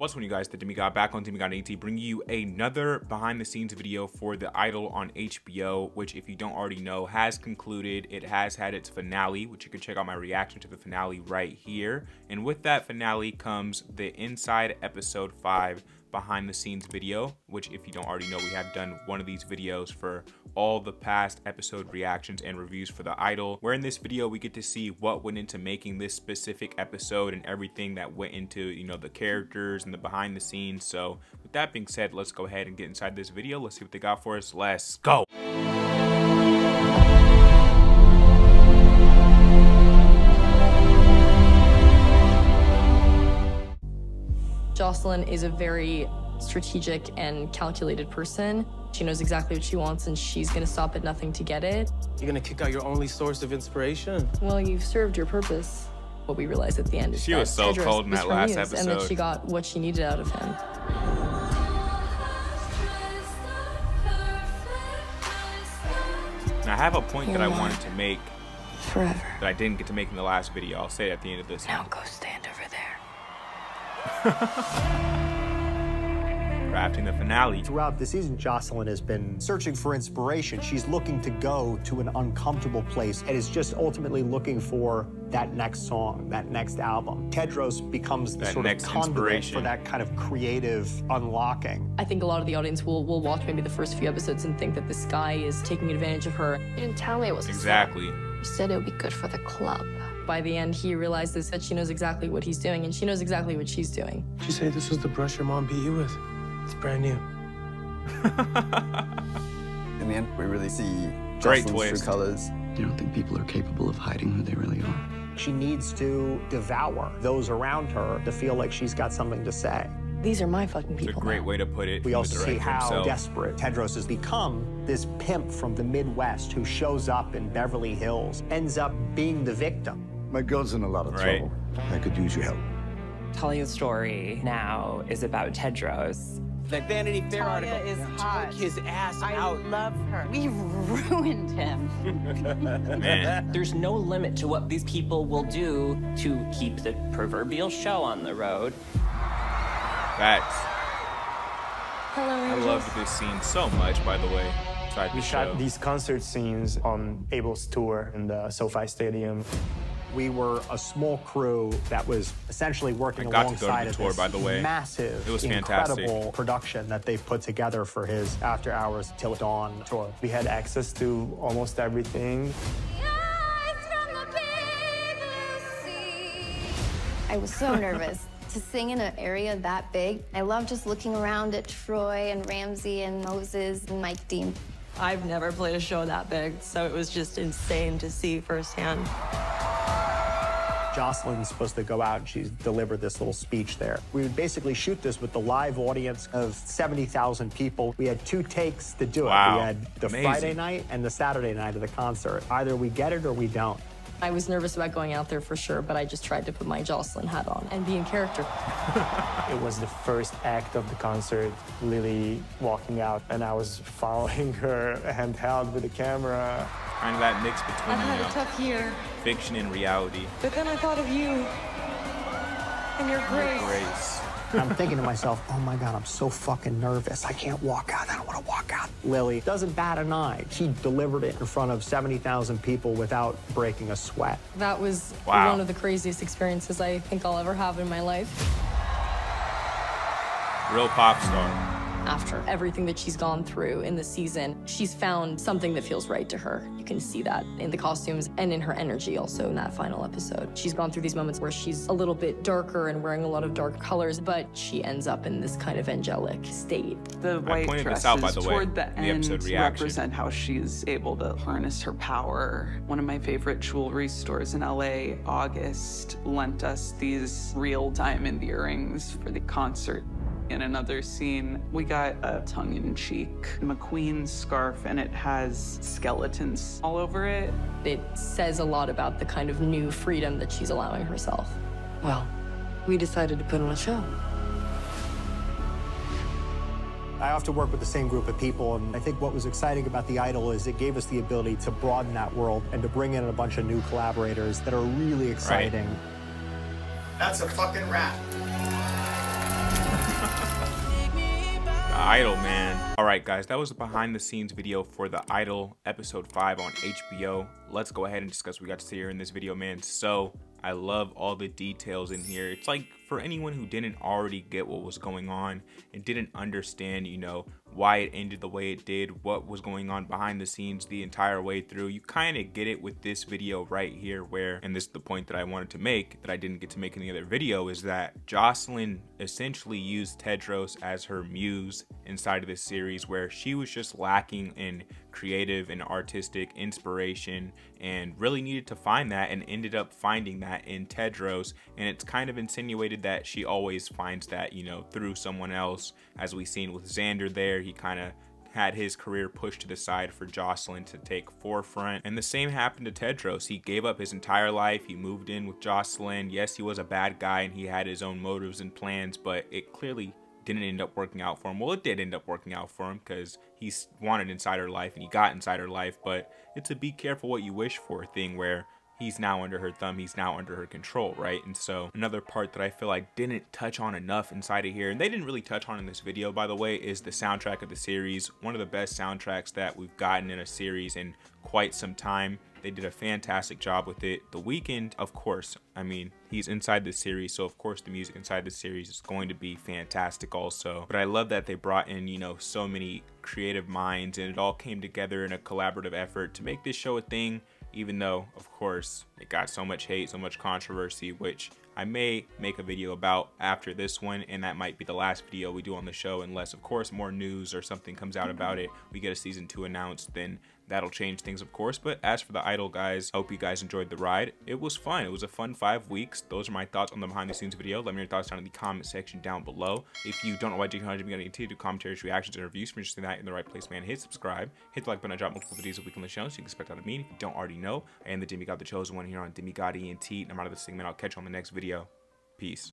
What's going on, you guys? The Demigod back on Demigod AT, bringing you another behind the scenes video for The Idol on HBO, which, if you don't already know, has concluded. It has had its finale, which you can check out my reaction to the finale right here. And with that finale comes the Inside Episode 5 behind the scenes video, which, if you don't already know, we have done one of these videos for all the past episode reactions and reviews for The Idol, where in this video we get to see what went into making this specific episode and everything that went into, you know, the characters and the behind the scenes. So with that being said, let's go ahead and get inside this video. Let's see what they got for us. Let's go. Jocelyn is a very strategic and calculated person. She knows exactly what she wants, and she's gonna stop at nothing to get it. You're gonna kick out your only source of inspiration? Well, you've served your purpose. What we realized at the end is she was so cold in that last episode. And that she got what she needed out of him. Now, I have a point that I wanted to make forever that I didn't get to make in the last video. I'll say it at the end of this. Now go stand over there. Crafting the finale. Throughout the season, Jocelyn has been searching for inspiration. She's looking to go to an uncomfortable place and is just ultimately looking for that next song, that next album. Tedros becomes the sort of conduit for that kind of creative unlocking. I think a lot of the audience will watch maybe the first few episodes and think that this guy is taking advantage of her. You didn't tell me it was exactly. You said it would be good for the club. By the end, he realizes that she knows exactly what he's doing, and she knows exactly what she's doing. She said this was the brush your mom beat you with. It's brand new. In the end, we really see Great Jocelyn's twist. true colors. You don't think people are capable of hiding who they really are? She needs to devour those around her to feel like she's got something to say. These are my fucking people. It's a great way to put it. We also see how himself. desperate Tedros has become. This pimp from the Midwest who shows up in Beverly Hills ends up being the victim. My girl's in a lot of trouble. I could use your help. Talia's story now is about Tedros. That Vanity Fair article is hot. took his ass out. I love her. We ruined him. Man. There's no limit to what these people will do to keep the proverbial show on the road. Facts. Hello, I loved this scene so much, by the way. We shot these concert scenes on Abel's tour in the SoFi Stadium. We were a small crew that was essentially working alongside of this massive, incredible production that they've put together for his After Hours Till Dawn tour. We had access to almost everything. I was so nervous to sing in an area that big. I love just looking around at Troy and Ramsey and Moses and Mike Dean. I've never played a show that big, so it was just insane to see firsthand. Jocelyn's supposed to go out and she's delivered this little speech there. We would basically shoot this with the live audience of 70,000 people. We had 2 takes to do it. Wow. We had the Friday night and the Saturday night of the concert. Either we get it or we don't. I was nervous about going out there for sure, but I just tried to put my Jocelyn hat on and be in character. It was the first act of the concert, Lily walking out, and I was following her handheld with the camera. Kind of that mix between, I've had a tough year. Fiction and reality. But then I thought of you and your grace. And I'm thinking to myself, oh my God, I'm so fucking nervous. I can't walk out. I don't want to walk out. Lily doesn't bat an eye. She delivered it in front of 70,000 people without breaking a sweat. That was one of the craziest experiences I think I'll ever have in my life. Real pop star. After everything that she's gone through in the season, she's found something that feels right to her. You can see that in the costumes and in her energy also in that final episode. She's gone through these moments where she's a little bit darker and wearing a lot of dark colors, but she ends up in this kind of angelic state. The white dresses toward the end represent how she's able to harness her power. One of my favorite jewelry stores in LA, August, lent us these real diamond earrings for the concert. In another scene, we got a tongue-in-cheek McQueen scarf, and it has skeletons all over it. It says a lot about the kind of new freedom that she's allowing herself. Well, we decided to put on a show. I often work with the same group of people, and I think what was exciting about The Idol is it gave us the ability to broaden that world and to bring in a bunch of new collaborators that are really exciting. That's a fucking wrap. Idol, man. All right, guys, that was the behind the scenes video for The Idol episode 5 on HBO. Let's go ahead and discuss what we got to see here in this video, man. So I love all the details in here. It's like for anyone who didn't already get what was going on and didn't understand, you know, why it ended the way it did, what was going on behind the scenes the entire way through, you kind of get it with this video right here where, and this is the point that I wanted to make that I didn't get to make in the other video, is that Jocelyn essentially used Tedros as her muse inside of this series, where she was just lacking in creative and artistic inspiration and really needed to find that, and ended up finding that in Tedros. And it's kind of insinuated that she always finds that, you know, through someone else, as we've seen with Xander there. He kind of had his career pushed to the side for Jocelyn to take forefront, and the same happened to Tedros. He gave up his entire life, he moved in with Jocelyn. Yes, he was a bad guy and he had his own motives and plans, but it clearly didn't end up working out for him. Well, it did end up working out for him because he wanted inside her life and he got inside her life, but it's a be careful what you wish for thing where he's now under her thumb, he's now under her control, right? And so another part that I feel like didn't touch on enough inside of here, and they didn't really touch on in this video, by the way, is the soundtrack of the series. One of the best soundtracks that we've gotten in a series in quite some time. They did a fantastic job with it. The Weeknd, of course, I mean, he's inside the series, so of course the music inside the series is going to be fantastic also. But I love that they brought in, you know, so many creative minds, and it all came together in a collaborative effort to make this show a thing, even though, of course, it got so much hate, so much controversy, which I may make a video about after this one, and that might be the last video we do on the show, unless, of course, more news or something comes out about it, we get a season 2 announced, then that'll change things, of course. But as for The Idol, guys, I hope you guys enjoyed the ride. It was fun. It was a fun 5 weeks. Those are my thoughts on the behind the scenes video. Let me know your thoughts down in the comment section down below. If you don't know why Demigod to do commentaries, reactions, and reviews, for interested in that, in the right place, man, hit subscribe, hit the like button. I drop multiple videos a week on the channel, so you can expect out of me. If you don't already know, I am the Demigod, the chosen one, here on Demigod ENT, and I'm out of this segment. I'll catch you on the next video. Peace.